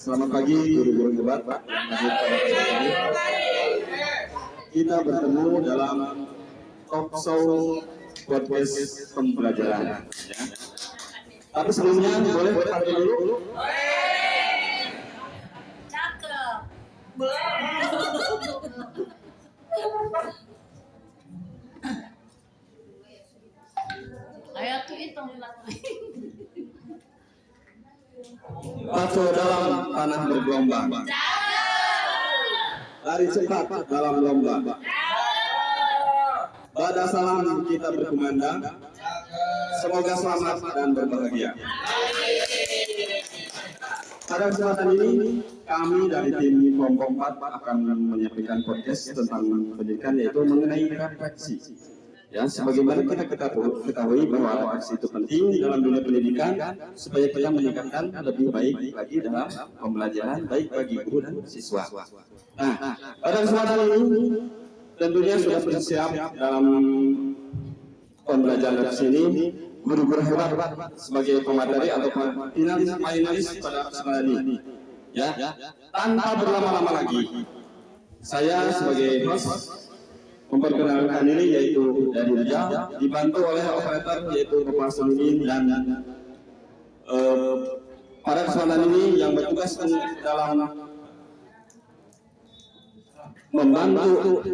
Selamat pagi guru-guru hebat yang hadir pada pagi ini. Kita bertemu dalam talk show podcast pembelajaran. Ya. Tapi sebelumnya boleh hadir dulu? Cakep. Ayo tuh hitung Pacu dalam tanah bergelombang. Lari cepat dalam lomba. Pada salam kita berkumandang. Semoga selamat dan berbahagia. Pada kesempatan ini kami dari tim kelompok 4 akan menyampaikan podcast tentang pendidikan, yaitu mengenai refleksi. Ya, sebagaimana kita ketahui bahwa refleksi itu penting dalam dunia pendidikan supaya kita meningkatkan lebih baik lagi dalam pembelajaran baik bagi guru dan siswa. Nah, pada kesempatan ini tentunya sudah bersiap dalam pembelajaran refleksi ini guru-guru hebat sebagai pemateri atau finalis pada kesempatan ini. Ya, tanpa berlama-lama lagi, saya sebagai host memperkenalkan diri, yaitu dari Rijal, dibantu oleh operator yaitu Bapak Sumin, dan pada kesempatan ini yang bertugas dalam membantu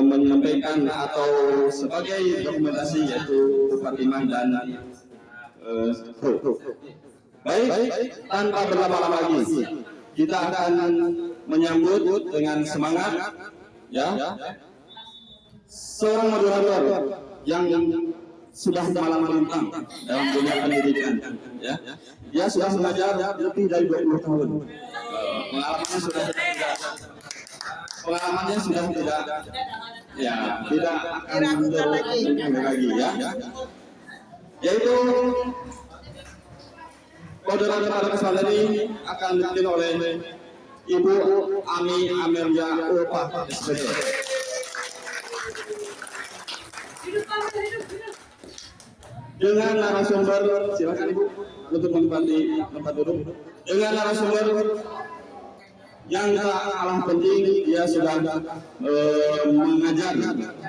menyampaikan atau sebagai dokumentasi yaitu Fatimah dan Baik, tanpa berlama-lama lagi kita akan menyambut dengan semangat ya seorang moderator yang sudah malang melintang dalam dunia pendidikan, ya. Dia sudah mengajar lebih dari 20 tahun. Pengalamannya sudah tidak akan mundur lagi, ya. Yaitu moderator pada kesempatan ini akan dipimpin oleh Ibu Ami Amelia Ulfa, SPT. Dengan narasumber, silakan Ibu untuk menempati tempat duduk. Dengan narasumber yang tak kalah penting, dia sudah mengajar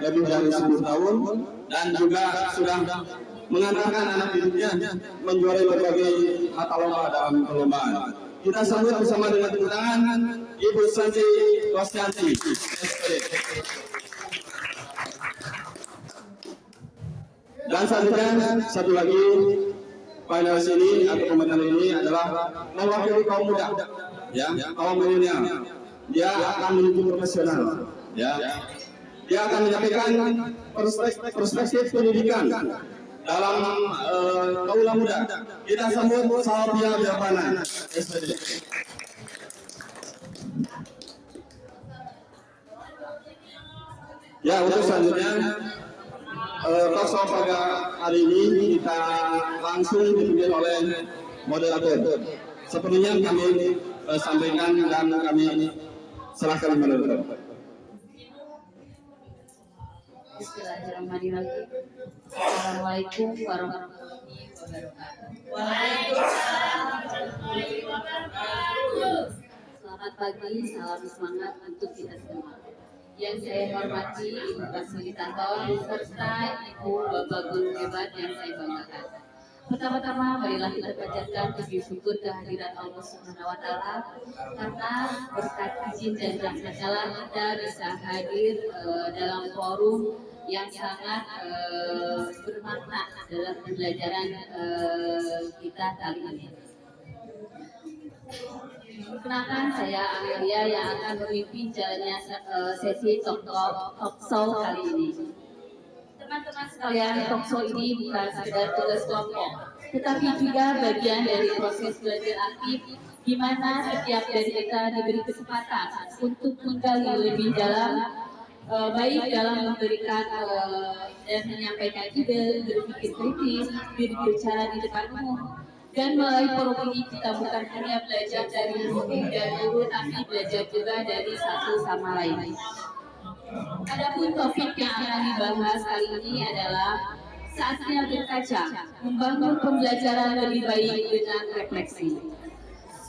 lebih dari 10 tahun dan juga sudah mengantarkan anak didiknya menjuarai berbagai mata lomba dalam perlombaan. Kita sambut bersama dengan tepuk tangan Ibu Santi Kosyanti, SPD. Dan selanjutnya satu lagi panelis ini atau komentar ini adalah mewakili kaum muda, ya, kaum milenial. Dia akan menuju profesional, ya. Dia akan menyampaikan perspektif pendidikan dalam kaula muda. Kita sambut Salvia Biavana, SPD. Ya, untuk selanjutnya talk show pada hari ini kita langsung dipimpin oleh moderator. Sepertinya kami sampaikan dan kami serahkan moderator. Bismillahirrahmanirrahim. Assalamualaikum warahmatullahi wabarakatuh. Waalaikumsalam warahmatullahi wabarakatuh. Selamat pagi, salam semangat untuk kita semua. Yang saya hormati Ibu Fasilitator serta Ibu Bapak Guru hebat yang saya banggakan. Pertama-tama marilah kita panjatkan puji syukur kehadirat Allah Subhanahu wa taala karena berkat izin dan rahmat-Nya kita bisa hadir dalam forum yang sangat bermakna dalam pembelajaran kita kali ini. Perkenalkan, saya Amelia yang akan memimpin jalannya sesi talk show kali ini. Teman-teman sekalian, talk show ini bukan sekedar tugas kelompok, tetapi juga bagian dari proses belajar aktif di mana setiap dari kita diberi kesempatan untuk menggali lebih dalam, baik dalam memberikan dan menyampaikan ide, berpikir kritis, berbicara di depan umum. Dan melalui forum ini kita bukan hanya belajar dari murid dan guru, tapi belajar juga dari satu sama lain. Adapun topik yang akan dibahas kali ini adalah saatnya berkaca, membangun pembelajaran lebih baik dengan refleksi.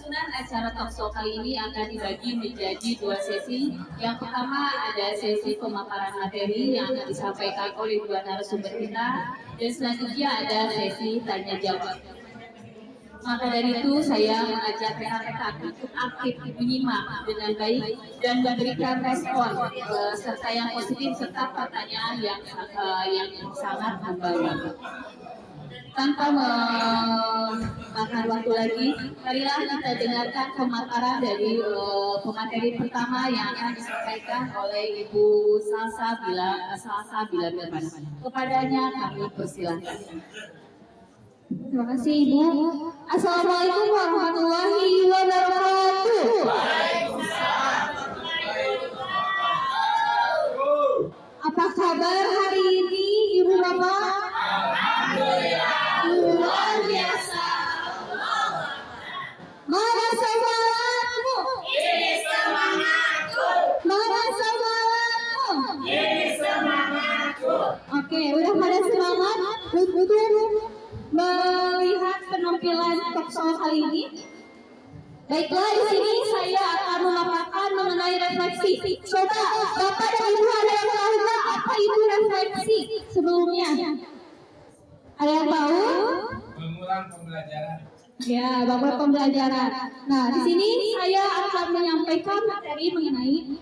Susunan acara talkshow kali ini akan dibagi menjadi 2 sesi. Yang pertama ada sesi pemaparan materi yang akan disampaikan oleh 2 narasumber kita, dan selanjutnya ada sesi tanya jawab. Maka dari itu saya mengajak rekan-rekan untuk aktif menyimak dengan baik dan memberikan respon serta yang positif serta pertanyaan yang sangat membangun. Tanpa memakan waktu lagi, marilah kita dengarkan pemaparan dari pemateri pertama yang akan disampaikan oleh Ibu Salsa Bila Mirman. Kepadanya kami persilahkan. Terima kasih Ibu. Assalamualaikum warahmatullahi wabarakatuh. Apa kabar hari ini Ibu Bapak? Luar biasa. Mana semangatmu? Ini semangatku. Mana semangatmu? Ini semangatku. Oke, udah pada semangat untuk melihat penampilan talkshow kali ini? Baiklah, di sini saya akan memaparkan mengenai refleksi. Coba Bapak dan Ibu ada yang tahu nggak apa itu refleksi sebelumnya? Ada yang tahu? Mengulang pembelajaran. Ya, Bapak pembelajaran. Nah, di sini saya akan menyampaikan materi mengenai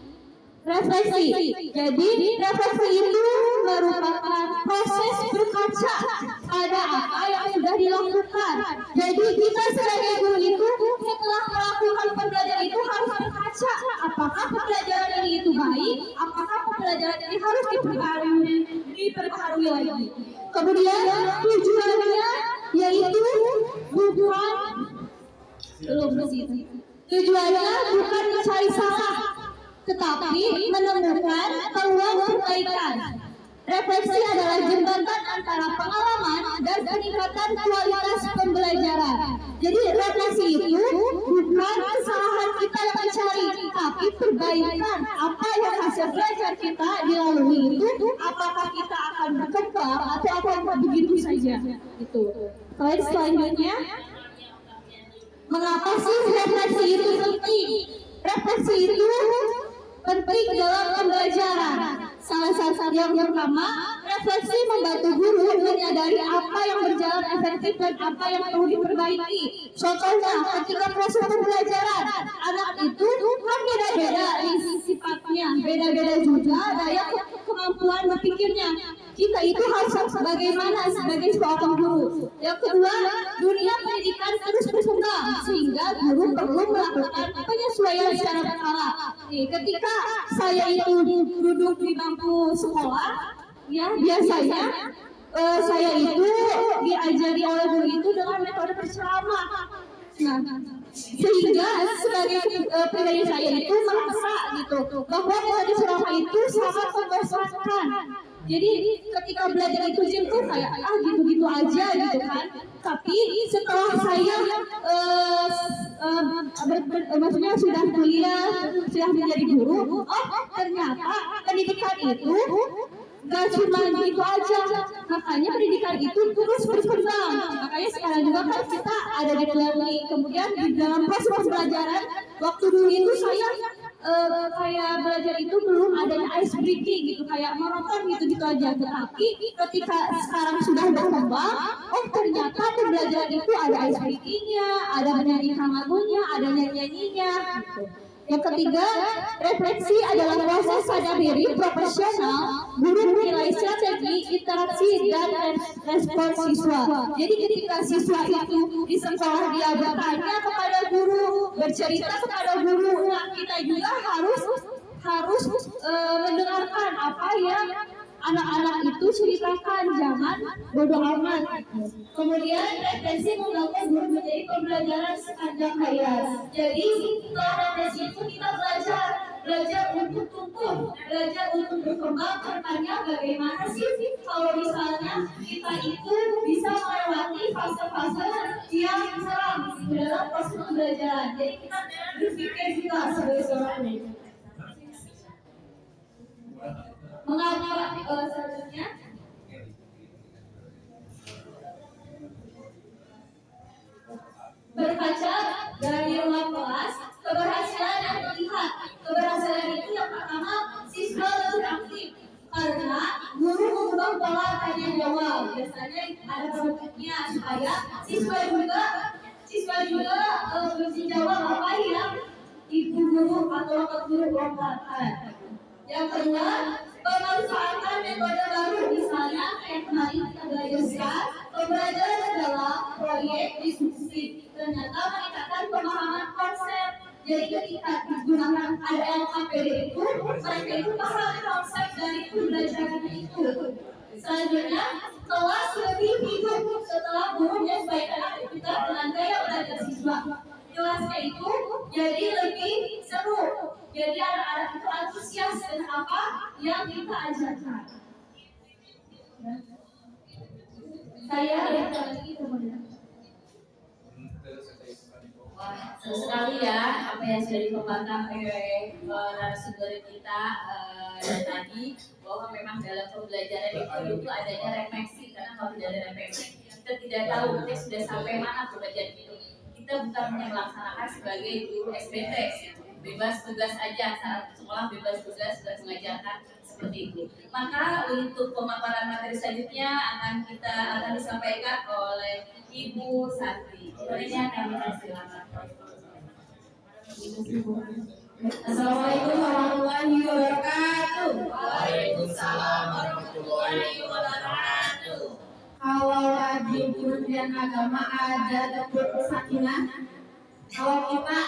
refleksi. Jadi, refleksi itu merupakan proses berkaca pada apa yang sudah dilakukan. Jadi, kita sebagai guru itu setelah melakukan pembelajaran itu harus berkaca. Apakah pembelajaran ini itu baik? Apakah pembelajaran ini harus diperbaharui lagi? Kemudian, tujuannya yaitu bukan tujuannya bukan mencari salah, tetapi menemukan peluang perbaikan. Refleksi adalah jembatan antara pengalaman dan peningkatan kualitas pembelajaran. Jadi refleksi itu bukan kesalahan kita yang mencari, tapi perbaikan apa yang hasil belajar kita dilalui itu, apakah kita akan berkembang atau akan begitu saja. Itu. Selanjutnya, mengapa sih refleksi itu penting? Refleksi itu penting dalam pembelajaran. Salah satu yang pertama, refleksi membantu guru menyadari apa yang berjalan efektif dan apa yang perlu diperbaiki. Contohnya, ketika proses pembelajaran, anak itu kan beda-beda sifatnya, beda-beda juga daya kemampuan berpikirnya. Kita itu harus bagaimana sebagai seorang guru. Yang kedua, dunia pendidikan terus berkembang sehingga guru perlu melakukan penyesuaian secara berkala. Ketika saya itu duduk di bangku sekolah, ya biasanya saya itu diajari oleh guru itu dengan metode berceramah. Nah, sehingga sebagai pribadi saya itu merasa gitu bahwa metode ceramah itu sangat membosankan. Jadi ketika belajar itu tuh kayak gitu-gitu aja gitu kan. Tapi setelah saya maksudnya sudah kuliah, sudah menjadi guru, ternyata pendidikan itu gak cuma gitu aja. Makanya pendidikan itu terus berkembang. Makanya sekarang juga kan kita ada di learning. Kemudian di dalam proses pembelajaran, waktu dulu itu saya kayak belajar itu belum adanya ice breaking gitu, kayak monoton gitu aja. Tetapi ketika sekarang sudah berkembang, ternyata pembelajaran itu ada ice breakingnya, ada menyanyikan lagunya, ada nyanyinya gitu. Yang ketiga, refleksi adalah proses sadar diri profesional guru menilai strategi, interaksi, dan respon siswa. Jadi ketika siswa itu di sekolah dia bertanya kepada guru, bercerita kepada guru, nah kita juga harus mendengarkan apa yang anak-anak itu ceritakan, jangan bodoh amat. Kemudian refleksi membangun guru menjadi pembelajaran sepanjang hayat. Jadi setelah refleksi itu kita belajar untuk tumbuh, belajar untuk berkembang. Bertanya bagaimana sih kalau misalnya kita itu bisa melewati fase-fase yang seram dalam proses pembelajaran. Jadi kita berpikir juga sebagai seorang guru. Mengapa selanjutnya? Berkaca dari rumah ada produknya supaya siswa juga mesti jawab apa yang ibu guru atau guru lontarkan. Yang kedua, pemanfaatan metode baru, misalnya yang kemarin kita belajar pembelajaran adalah proyek diskusi. Ternyata meningkatkan pemahaman konsep. Jadi ketika digunakan ada LKPD itu, mereka itu paham konsep dari pembelajaran itu. Selanjutnya, kelas lebih hidup setelah guru menyesuaikan aktivitas dengan gaya belajar siswa. Kelasnya itu jadi lebih seru. Jadi anak-anak itu antusias dengan apa yang kita ajarkan. Saya yang lagi kemudian. Wah, seru sekali ya apa yang sudah dikembangkan oleh narasumber kita dan tadi, bahwa memang dalam pembelajaran itu adanya refleksi, karena kalau tidak ada refleksi kita tidak tahu kita sudah sampai mana pembelajaran itu. Kita bukan hanya melaksanakan sebagai guru SBT, bebas tugas aja, saat sekolah bebas tugas dan mengajarkan seperti itu. Maka untuk pemaparan materi selanjutnya akan disampaikan oleh Ibu Santi. Sebenarnya kami silakan. Assalamualaikum warahmatullahi wabarakatuh. Waalaikumsalam warahmatullahi wabarakatuh. Kalau di Kementerian Agama ada tepuk sakinah. Kalau kita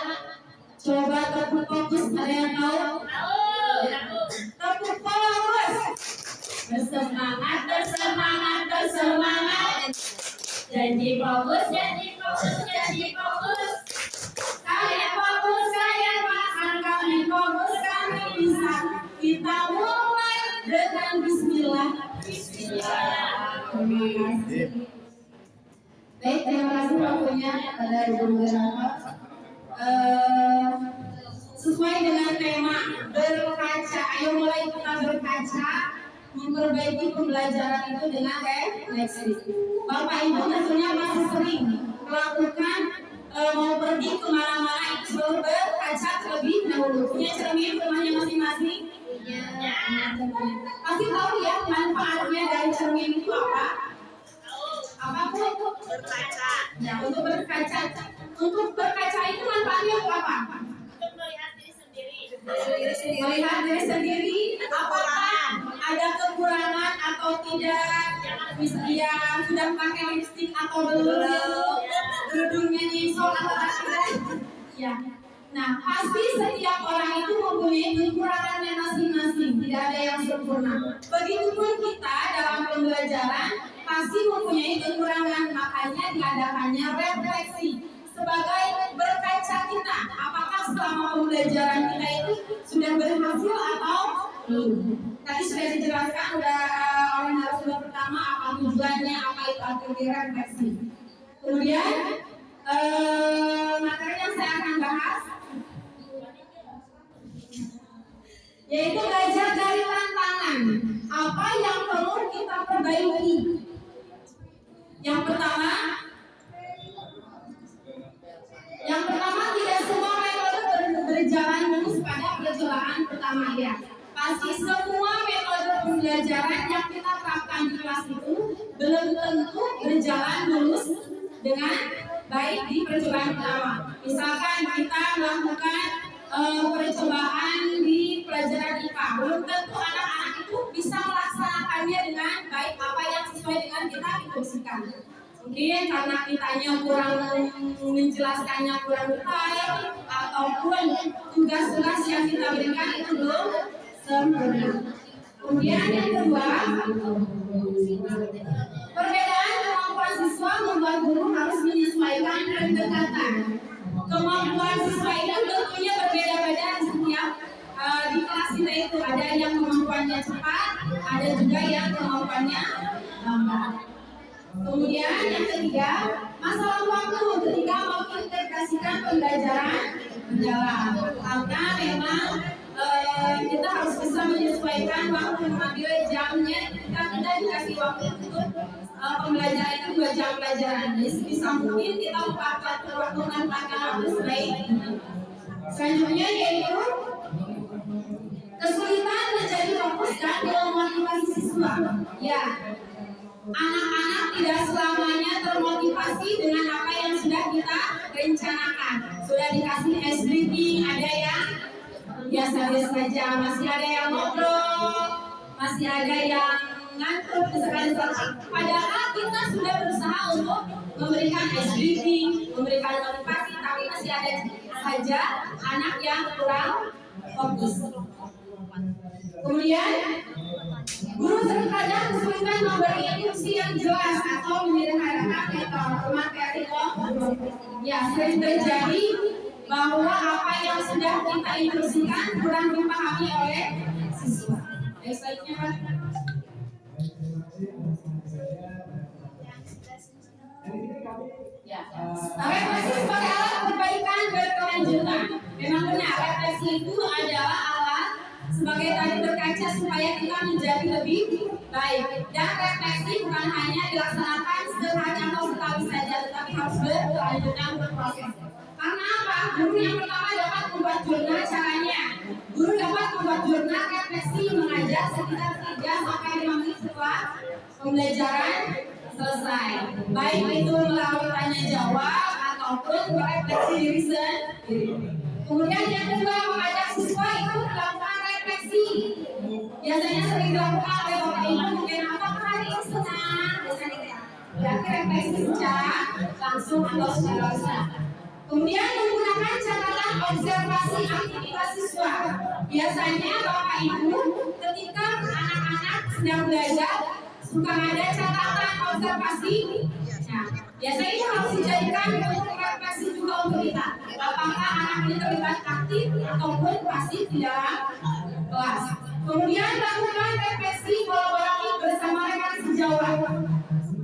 coba tepuk fokus, ada yang tahu? Tepuk fokus. Bersemangat, bersemangat, bersemangat. Janji fokus, janji fokus, janji fokus. Kalian fokus, kalian makan, kami fokus, kami bisa. Kita mulai dengan Bismillah. Bismillah. Terima kasih. Baik, terima kasih waktunya pada Ibu Gerhana. Sesuai dengan tema berkaca, ayo mulai kita berkaca, memperbaiki pembelajaran itu dengan refleksi. Bapak Ibu tentunya masih sering melakukan mau pergi kemana-mana itu selalu berkaca terlebih dahulu. Punya cermin rumahnya masing-masing? Pasti tahu ya manfaatnya dari cermin itu apa? Apa Bu? Berkaca. Ya, untuk berkaca. Untuk berkaca itu manfaatnya untuk apa? Untuk melihat diri sendiri. Melihat diri sendiri, apakah ada kekurangan atau tidak? Misalnya sudah pakai lipstik atau belum? Kerudungnya nyisol atau tidak? Ya. Nah, pasti setiap orang itu mempunyai kekurangannya masing-masing, tidak ada yang sempurna. Begitupun kita dalam pembelajaran pasti mempunyai kekurangan, makanya diadakannya refleksi sebagai berkaca kita. Apakah selama pembelajaran kita itu sudah berhasil atau belum? Tadi sudah dijelaskan oleh narasumber pertama apa tujuannya, apa itu arti refleksi. Kemudian materi yang saya akan bahas yaitu belajar dari tantangan. Apa yang perlu kita perbaiki? Yang pertama tidak semua metode berjalan mulus pada percobaan pertama ya. Pasti semua metode pembelajaran yang kita terapkan di kelas itu belum tentu berjalan mulus dengan baik di percobaan pertama. Misalkan kita melakukan percobaan di pelajaran IPA, belum tentu anak-anak itu bisa melaksanakannya dengan baik apa yang sesuai dengan kita instruksikan. Mungkin karena kitanya kurang menjelaskannya kurang detail, ataupun tugas-tugas yang kita berikan itu belum sempurna. Kemudian yang kedua, perbedaan kemampuan siswa membuat guru harus menyesuaikan pendekatan. Kemampuan siswa itu tentunya berbeda-beda di setiap di kelas kita itu. Ada yang kemampuannya cepat, ada juga yang kemampuannya lambat. Kemudian yang ketiga, masalah waktu ketika mau integrasikan pembelajaran berjalan. Karena memang kita harus bisa menyesuaikan waktu, mengambil jamnya. Kita dikasih waktu untuk pembelajaran itu 2 jam pelajaran. Jadi bisa mungkin kita memanfaatkan waktu sebaik. Selanjutnya yaitu kesulitan menjadi fokus dan memotivasi siswa. Ya, anak-anak tidak selamanya termotivasi dengan apa yang sudah kita rencanakan. Sudah dikasih ice breathing, ada yang biasa-biasa saja, masih ada yang ngobrol, masih ada yang ngantuk sekali-sekali. Padahal kita sudah berusaha untuk memberikan ice breathing, memberikan motivasi, tapi masih ada saja anak yang kurang fokus. Kemudian guru terkadang kesulitan memberi instruksi yang jelas atau menyederhanakan materi. Ya, sering terjadi bahwa apa yang sudah kita instruksikan kurang dipahami oleh siswa. Selanjutnya, Pak. Ya, refleksi sebagai alat perbaikan berkelanjutan. Memang benar, refleksi itu adalah alat sebagai tali berkaca supaya kita menjadi lebih baik. Dan refleksi bukan hanya dilaksanakan sehari atau sekali saja, tetapi harus berkelanjutan, berproses. Karena apa? Guru yang pertama dapat membuat jurnal. Caranya, guru dapat membuat jurnal refleksi mengajar sekitar 3-5 menit setelah pembelajaran selesai. Baik itu melalui tanya jawab ataupun merefleksi diri sendiri. Kemudian yang kedua, mengajak siswa itu melakukan refleksi. Biasanya sering dilakukan oleh Bapak Ibu, mungkin apakah hari ini senang? Biasanya berarti refleksi secara langsung atau secara lisan. Kemudian menggunakan catatan observasi aktivitas siswa. Biasanya Bapak Ibu ketika anak-anak sedang belajar suka ada catatan observasi. Nah, biasanya itu harus dijadikan untuk refleksi juga untuk kita. Apakah anak ini terlibat aktif ataupun pasif di dalam kelas. Kemudian lakukan refleksi kolaborasi bersama rekan sejawat.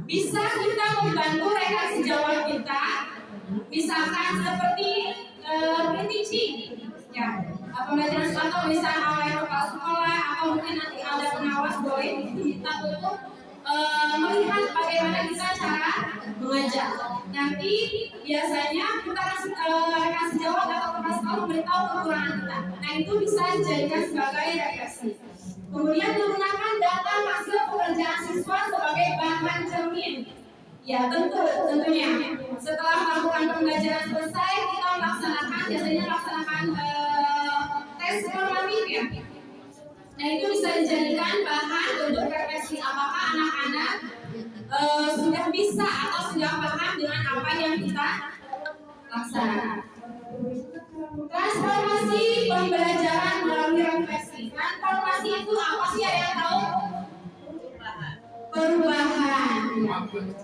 Bisa kita membantu rekan sejawat kita, misalkan seperti pre-teaching, ya, pembelajaran atau misalnya oleh kepala sekolah atau mungkin nanti ada pengawas boleh kita untuk melihat bagaimana kita cara mengajar. Nanti biasanya kita rekan sejawat atau kepala sekolah memberitahu kekurangan kita. Nah itu bisa dijadikan sebagai refleksi. Kemudian menggunakan data hasil pekerjaan siswa sebagai bahan cermin. Ya tentunya setelah melakukan pembelajaran selesai kita biasanya melaksanakan tes formatif ya. Nah itu bisa dijadikan bahan untuk refleksi apakah anak-anak sudah bisa atau sudah paham dengan apa yang kita laksanakan. Transformasi pembelajaran melalui refleksi. Transformasi itu apa sih, ada yang tahu?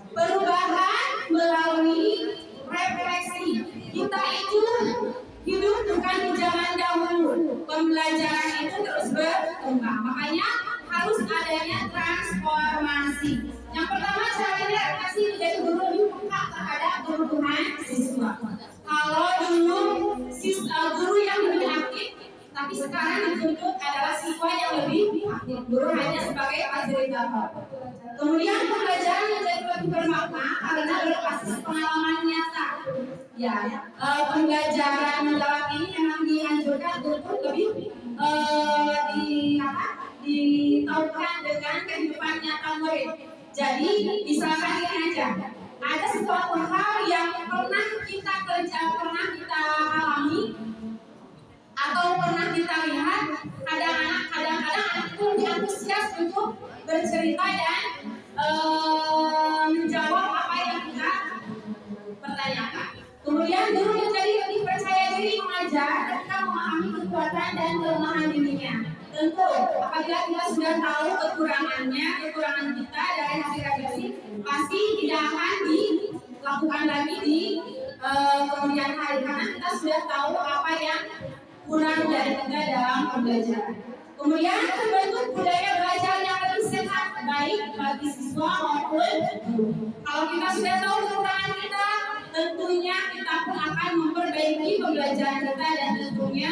Perubahan melalui refleksi. Kita itu hidup bukan di zaman dahulu. Pembelajaran itu terus berkembang. Makanya harus adanya transformasi. Yang pertama caranya refleksi menjadi guru lebih peka terhadap kebutuhan siswa. Kalau dulu guru yang lebih aktif, tapi sekarang dituntut adalah siswa yang lebih aktif. Guru hanya sebagai fasilitator. Kemudian pembelajaran menjadi lebih bermakna karena berbasis pengalaman nyata. Ya, pembelajaran mendalam ini memang dianjurkan untuk lebih ditaukan dengan kehidupan nyata murid. Jadi misalkan ini aja, ada sesuatu hal yang pernah kita pernah kita alami atau pernah kita lihat. Kadang-kadang anak itu lebih antusias untuk bercerita dan menjawab apa yang kita pertanyakan. Kemudian guru menjadi lebih percaya diri mengajar ketika memahami kekuatan dan kelemahan dirinya. Tentu apabila kita sudah tahu kekurangan kita dari hasil refleksi, pasti tidak akan dilakukan lagi di kemudian hari karena kita sudah tahu apa yang kurang dari kita dalam pembelajaran. Kemudian terbentuk budaya belajar yang lebih sehat baik bagi siswa maupun guru. Kalau kita sudah tahu kekurangan kita, tentunya kita pun akan memperbaiki pembelajaran kita dan tentunya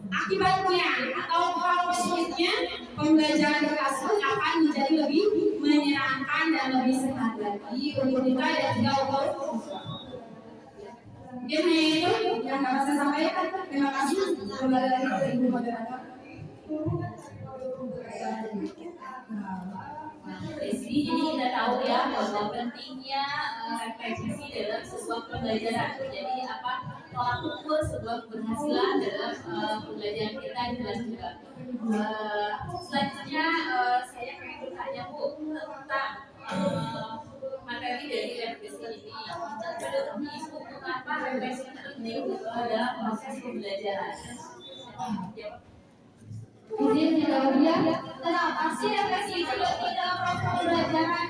akibatnya atau hal positifnya pembelajaran kita pun akan menjadi lebih menyenangkan dan lebih sehat lagi untuk kita dan juga untuk siswa. Mungkin itu yang dapat saya sampaikan. Terima kasih. Kembali lagi ke Ibu Moderator. Jadi kita tahu ya bahwa pentingnya refleksi dalam sebuah pembelajaran. Jadi apa tolak ukur sebuah keberhasilan dalam pembelajaran kita jelas juga. Selanjutnya saya pengen bertanya Bu tentang materi dari refleksi ini. Menurut Ibu mengapa refleksi penting dalam proses pembelajaran? Izin dijawab ya. Kenapa sih refleksi itu penting dalam proses pembelajaran?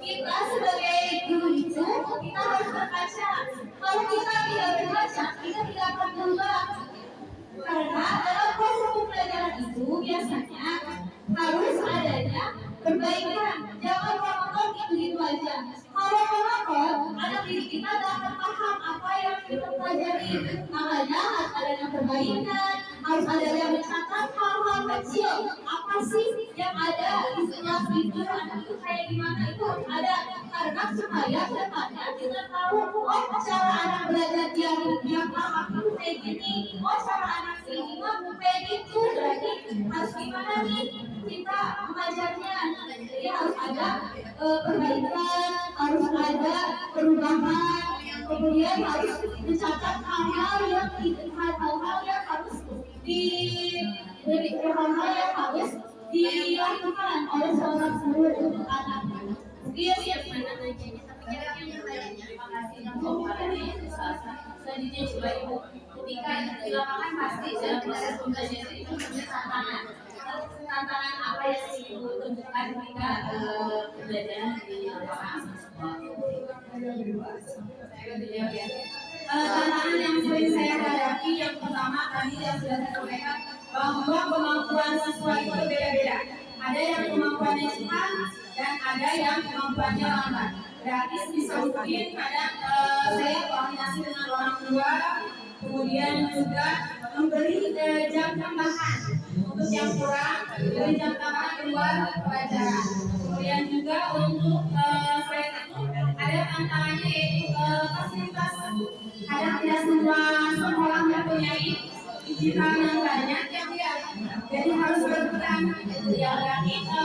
Kita sebagai guru itu kita harus berkaca. Kalau kita tidak berkaca, kita tidak akan berubah. Karena dalam proses pembelajaran itu biasanya harus adanya perbaikan. Jangan monoton gitu aja. Kalau monoton, anak didik kita tidak akan paham apa yang kita pelajari. Makanya harus adanya perbaikan, harus ada yang mencatat hal-hal kecil. Apa sih yang ada di sebelah itu, anak itu kayak gimana itu harus ada. Karena supaya kedepannya kita tahu, oh cara anak belajar yang paham itu kayak gini, oh cara anak ini mah kayak gitu. Berarti harus gimana nih kita mengajarnya. Jadi harus ada perbaikan, harus ada perubahan, kemudian harus mencatat hal-hal yang harus dilakukan oleh seorang guru untuk anak. Dia siap mana nanyanya, tapi kira-kira terima kasih yang komparasi selanjutnya coba Ibu. Ketika di lapangan pasti dalam proses pembelajaran itu punya tantangan. Tantangan apa yang Ibu temukan ketika pembelajaran di lapangan? Tantangan yang sering saya hadapi yang pertama tadi yang sudah saya sampaikan bahwa kemampuan siswa itu berbeda-beda. Ada yang kemampuannya cepat dan ada yang kemampuannya lambat. Berarti bisa mungkin kadang saya koordinasi dengan orang tua, kemudian juga memberi jam tambahan untuk yang kurang, beri jam tambahan di luar pelajaran. Kemudian juga untuk saya ada tantangannya yaitu fasilitas. Kadang tidak semua sekolah mempunyai digital yang banyak yang jadi harus berperan. Ya berarti kita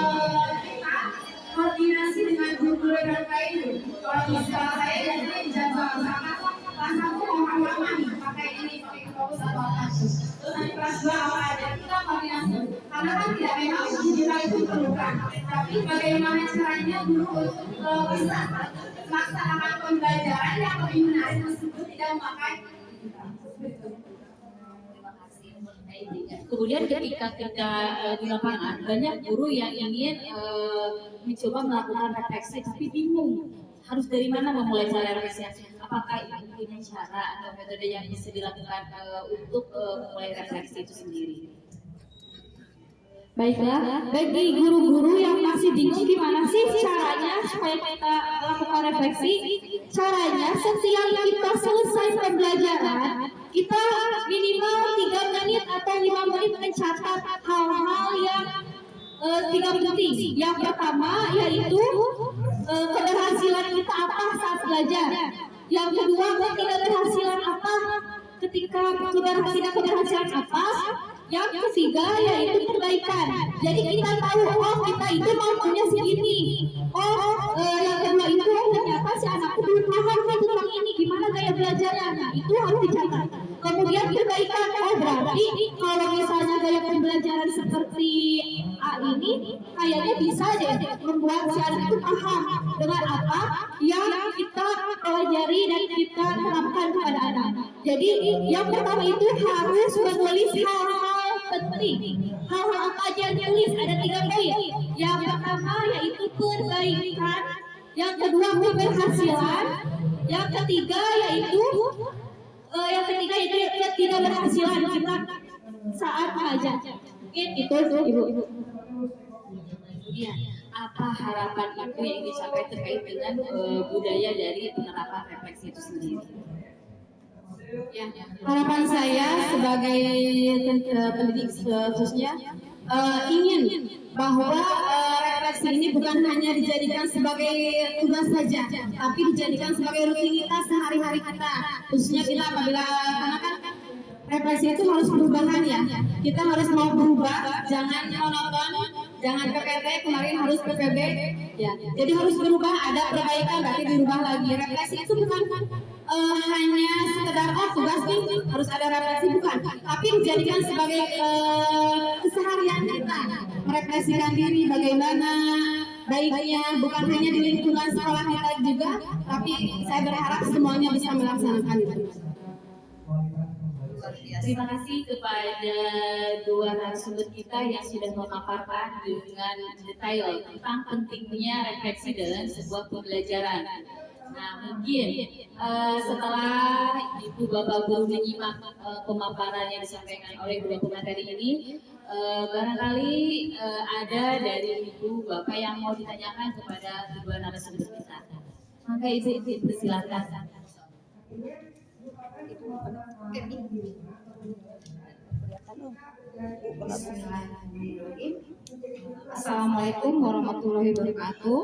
koordinasi dengan guru dan lain. Kalau di sekolah saya biasanya jadwal sama kelas 1 lama nih pakai ini pakai fokus atau apa. Terus nanti kelas 2 apa aja kita koordinasi. Karena kan tidak memang digital itu diperlukan. Tapi bagaimana caranya guru untuk bisa melaksanakan pembelajaran yang lebih menarik meskipun tidak memakai Kemudian ketika kita di lapangan banyak guru yang ingin mencoba melakukan refleksi tapi bingung harus dari mana memulai cara refleksi. Apakah Ibu punya cara atau metode yang bisa dilakukan untuk memulai refleksi itu sendiri? Baiklah, bagi guru-guru yang masih bingung gimana sih caranya supaya kita lakukan refleksi, caranya setiap kita selesai pembelajaran, kita minimal 3 menit atau 5 menit mencatat hal-hal yang 3 penting. Yang pertama yaitu keberhasilan kita apa saat belajar. Yang kedua, ketidakberhasilan apa ketika keberhasilan apa. Yang ketiga yaitu perbaikan. Jadi kita tahu, oh kita itu mampunya segini. Oh yang kedua itu ternyata si anakku belum paham tentang ini, gimana gaya belajarnya. Nah, itu harus dicatat. Kemudian perbaikan. Oh berarti kalau misalnya gaya pembelajaran seperti A ini, kayaknya bisa deh membuat si anak itu paham dengan apa yang kita pelajari dan kita terapkan kepada anak. Jadi yang pertama itu harus menulis hal-hal penting. Hal-hal apa aja yang ditulis? Ada 3 poin. Yang pertama yaitu perbaikan. Yang kedua keberhasilan. Yang ketiga yaitu ketidakberhasilan kita saat belajar. Mungkin itu Ibu. Iya. Apa harapan Ibu yang disampaikan terkait dengan budaya dari penerapan refleksi itu sendiri? Ya, harapan saya sebagai pendidik khususnya ingin bahwa refleksi ini bukan hanya dijadikan sebagai tugas saja, tapi dijadikan sebagai rutinitas sehari-hari kita. Khususnya kita apabila karena kan refleksi itu harus perubahan ya. Kita harus mau berubah, jangan monoton. Jangan PPT kemarin harus PPB, ya. Jadi harus berubah, ada perbaikan berarti dirubah lagi. Refleksi itu bukan hanya sekedar tugas nih harus ada refleksi, bukan, tapi dijadikan sebagai keseharian kita, merefleksikan diri bagaimana baiknya, bukan hanya di lingkungan sekolah kita juga, tapi saya berharap semuanya bisa melaksanakan itu. Terima kasih kepada dua narasumber kita yang sudah memaparkan dengan detail tentang pentingnya refleksi dalam sebuah pembelajaran. Nah, mungkin setelah Ibu Bapak Guru menyimak pemaparan yang disampaikan oleh dua pemateri ini, barangkali ada dari Ibu Bapak yang mau ditanyakan kepada kedua narasumber kita. Maka Ibu persilakan. Assalamualaikum warahmatullahi wabarakatuh.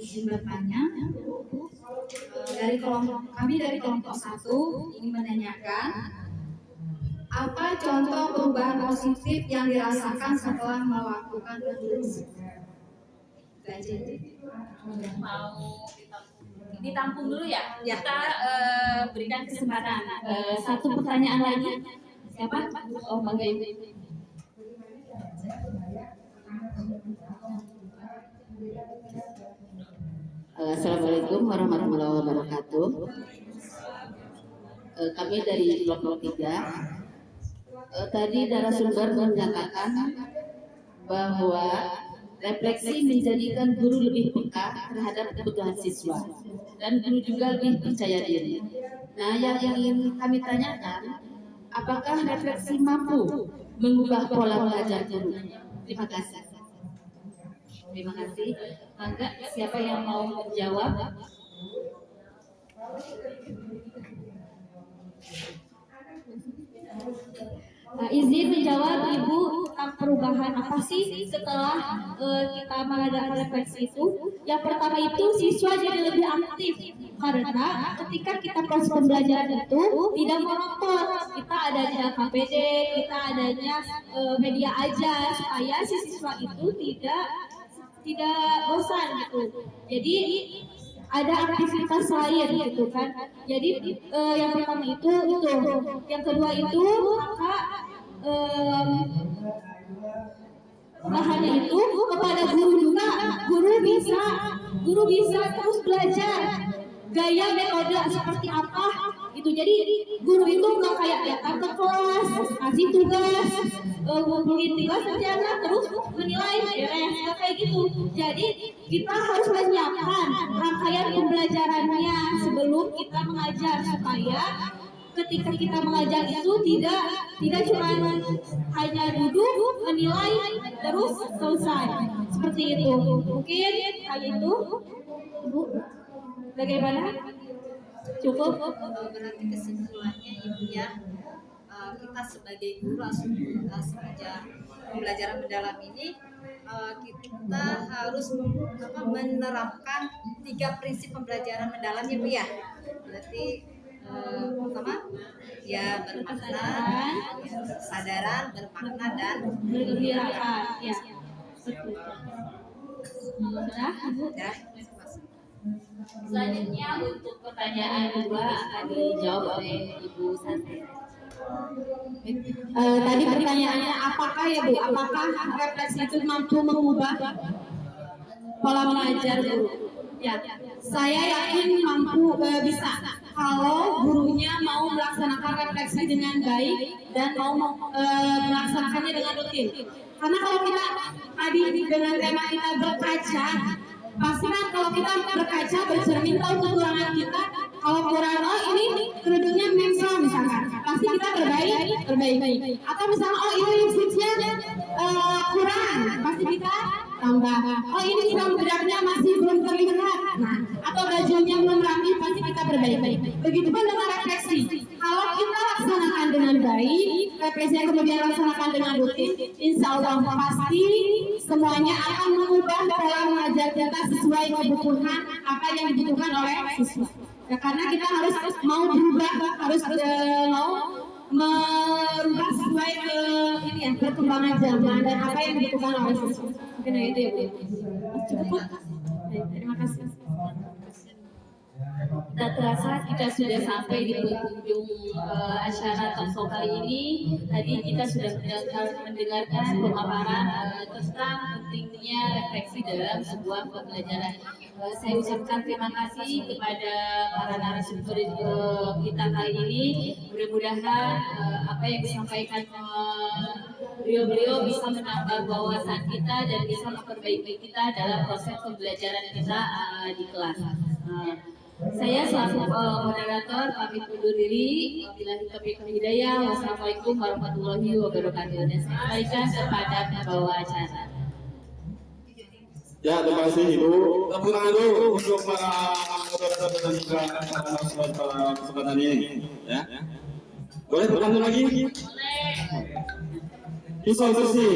Izin bertanya, kami dari kelompok 1 ingin menanyakan apa contoh perubahan positif yang dirasakan setelah melakukan refleksi? Mau ditampung dulu ya? Kita berikan kesempatan satu pertanyaan lagi. Siapa? Oh, Bangga Ibu. Assalamualaikum warahmatullahi wabarakatuh. Kami dari kelompok 3. Tadi narasumber menyatakan bahwa refleksi menjadikan guru lebih peka terhadap kebutuhan siswa dan guru juga lebih percaya diri. Nah, yang ingin kami tanyakan, apakah refleksi mampu mengubah pola belajar guru? Terima kasih. Terima kasih. Mangga, siapa yang mau menjawab? Izin menjawab Ibu tentang perubahan apa sih setelah kita mengadakan refleksi itu. Yang pertama itu siswa jadi lebih aktif karena ketika kita proses pembelajaran itu tidak monoton, kita adanya KPD, kita adanya media ajar supaya si siswa itu tidak bosan gitu. Jadi ada aktivitas lain gitu kan. Jadi yang pertama itu, yang kedua itu maka bahannya itu kepada guru juga, guru bisa terus belajar gaya metode seperti apa gitu. Jadi guru itu nggak kayak datang ke kelas kasih tugas ngumpulin tugas anak terus menilai beres, nggak kayak gitu. Jadi kita harus menyiapkan rangkaian pembelajarannya sebelum kita mengajar supaya ketika kita mengajar itu tidak cuma hanya duduk menilai terus selesai seperti itu. Mungkin hal itu, Ibu, bagaimana? Cukup? Berarti kesimpulannya Ibu ya, kita sebagai guru semenjak pembelajaran mendalam ini kita harus menerapkan 3 prinsip pembelajaran mendalam ya Bu ya. Berarti pertama ya bermakna, kesadaran, bermakna dan Bergembiraan, ya. Sudah? Selanjutnya untuk pertanyaan kedua akan dijawab oleh Ibu Santi. Tadi pertanyaannya apakah ya Bu, apakah refleksi itu mampu mengubah pola mengajar guru? Ya, saya yakin mampu, bisa kalau gurunya mau melaksanakan refleksi dengan baik dan mau melaksanakannya dengan rutin. Karena kalau kita tadi dengan tema kita berkaca, pasti kan kalau kita berkaca bercermin tahu kekurangan kita. Kalau kurang, ini kerudungnya mengsel misalkan, pasti kita perbaiki. Atau misalnya ini lipstiknya kurang, pasti kita tambah. Ini siram bedaknya masih belum terlihat. Nah, atau bajunya belum rapi, pasti kita perbaiki. Begitupun dengan refleksi. Kalau kita laksanakan dengan baik, refleksi yang kemudian laksanakan dengan rutin, insya Allah pasti semuanya akan mengubah pola mengajar kita sesuai kebutuhan apa yang dibutuhkan oleh siswa. Ya, karena kita harus mau berubah, harus mau merubah sesuai ke ini ya perkembangan zaman dan apa yang dibutuhkan oleh siswa. Mungkin itu ya Bu. Cukup Bu. Baik, terima kasih. Tak terasa kita sudah sampai di penghujung acara talkshow kali ini. Tadi kita sudah mendengarkan pemaparan tentang pentingnya refleksi dalam sebuah pembelajaran. Saya ucapkan terima kasih kepada para narasumber kita kali ini. Mudah-mudahan apa yang disampaikan beliau-beliau bisa menambah wawasan kita dan bisa memperbaiki kita dalam proses pembelajaran kita di kelas. Saya selaku moderator pamit undur diri. Wabillahi taufiq wal hidayah. Wassalamualaikum warahmatullahi wabarakatuh. Dan saya kembalikan kepada pembawa acara. Ya, terima kasih Ibu. Tepuk tangan dulu untuk para moderator dan juga narasumber pada kesempatan ini. Ya. Boleh berbantu lagi? Pisau bersih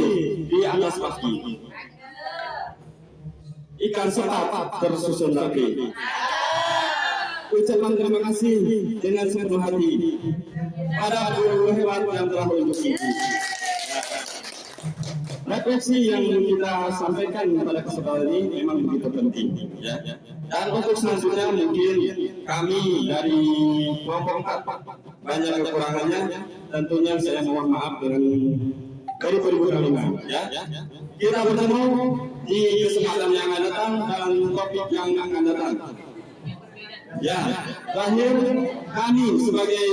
di atas kaki. Ikan sepat tersusun rapi. Ucapan terima kasih dengan sepenuh hati pada guru hebat yang telah mendukung. Refleksi yang kita sampaikan pada kesempatan ini memang begitu penting. Ya. Dan untuk selanjutnya mungkin kami dari kelompok 4 banyak kekurangannya. Tentunya saya mohon maaf dari perbuatan. Ya. Kita bertemu di kesempatan yang akan datang dan topik yang akan datang. Ya, terakhir kami sebagai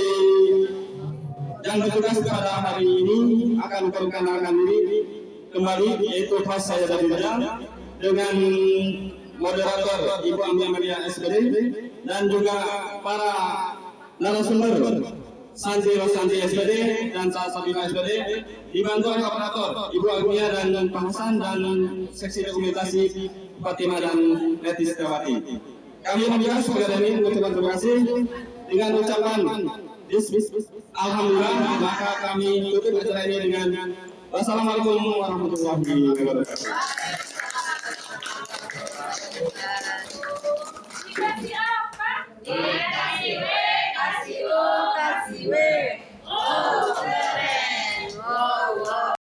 yang bertugas pada hari ini akan memperkenalkan diri kembali, yaitu host saya dari Rijal dengan moderator Ibu Amia Maria SPD dan juga para narasumber Santi Rosanti SPD dan Sabina SPD dibantu oleh operator Ibu Agnia dan Pak Hasan dan seksi dokumentasi Fatimah dan Neti Setiawati. Kami meminta saudara ini mengucapkan terima kasih dengan ucapan alhamdulillah, maka kami tutup acara ini dengan wassalamualaikum warahmatullahi wabarakatuh.